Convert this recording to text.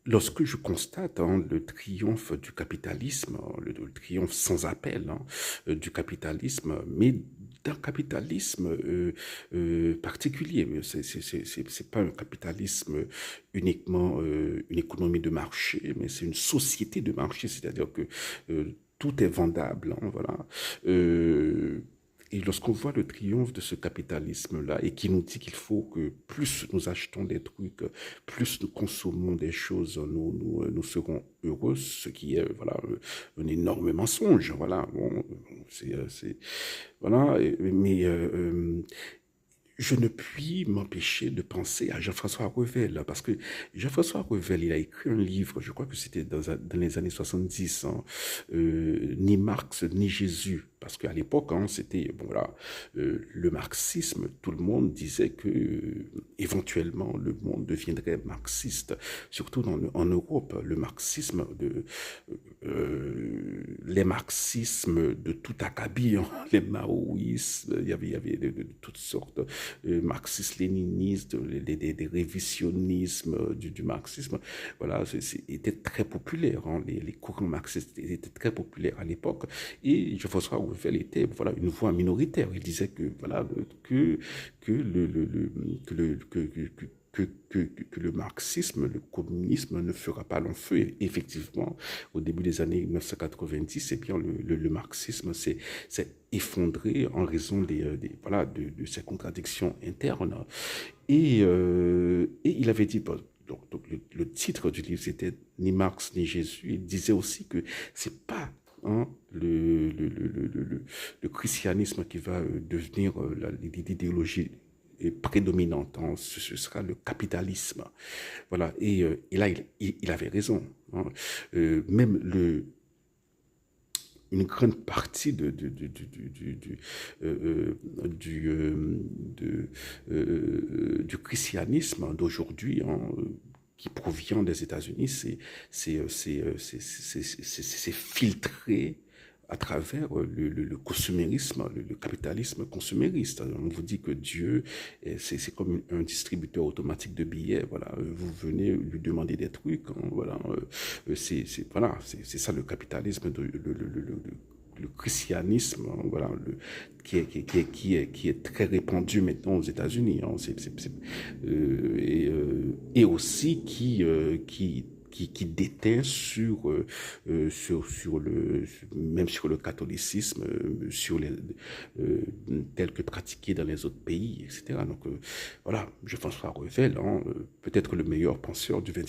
lorsque je constate le triomphe du capitalisme, le triomphe sans appel du capitalisme, mais d'un capitalisme particulier. C'est pas un capitalisme uniquement une économie de marché, mais c'est une société de marché, c'est-à-dire que tout est vendable, voilà. Euh, et lorsqu'on voit le triomphe de ce capitalisme-là et qui nous dit qu'il faut que plus nous achetons des trucs, plus nous consommons des choses, nous serons heureux, ce qui est voilà un énorme mensonge. Voilà, bon, voilà, mais je ne puis m'empêcher de penser à Jean-François Revel, parce que Jean-François Revel, il a écrit un livre, je crois que c'était dans les années 70, Ni Marx ni Jésus, parce qu'à l'époque, c'était, bon voilà, le marxisme, tout le monde disait que éventuellement le monde deviendrait marxiste, surtout en Europe, le marxisme les marxismes de tout acabit, les maoïsmes, il y avait de toutes sortes, marxistes-léninistes, des révisionnismes du marxisme, voilà, était très populaire, les courants marxistes étaient très populaires à l'époque, et Jean-François Revel était, voilà, une voix minoritaire. Il disait que, voilà, que que le marxisme, le communisme ne fera pas long feu. Et effectivement, au début des années 1990, eh bien, le marxisme s'est effondré en raison voilà, de ces contradictions internes. Et il avait dit, bon, donc le titre du livre, c'était Ni Marx ni Jésus. Il disait aussi que c'est pas le christianisme qui va devenir l'idéologie prédominante, ce sera le capitalisme. Voilà, et là, il avait raison. Même une grande partie du christianisme d'aujourd'hui, qui provient des États-Unis, c'est filtré à travers le consumérisme, le capitalisme consumériste. On vous dit que Dieu, c'est comme un distributeur automatique de billets. Voilà, vous venez lui demander des trucs. Voilà, voilà, c'est ça le capitalisme, le christianisme, voilà, qui est très répandu maintenant aux États-Unis, et aussi qui déteint même sur le catholicisme, tel que pratiqué dans les autres pays, etc. Donc voilà, Jean-François Revel, peut-être le meilleur penseur du XXe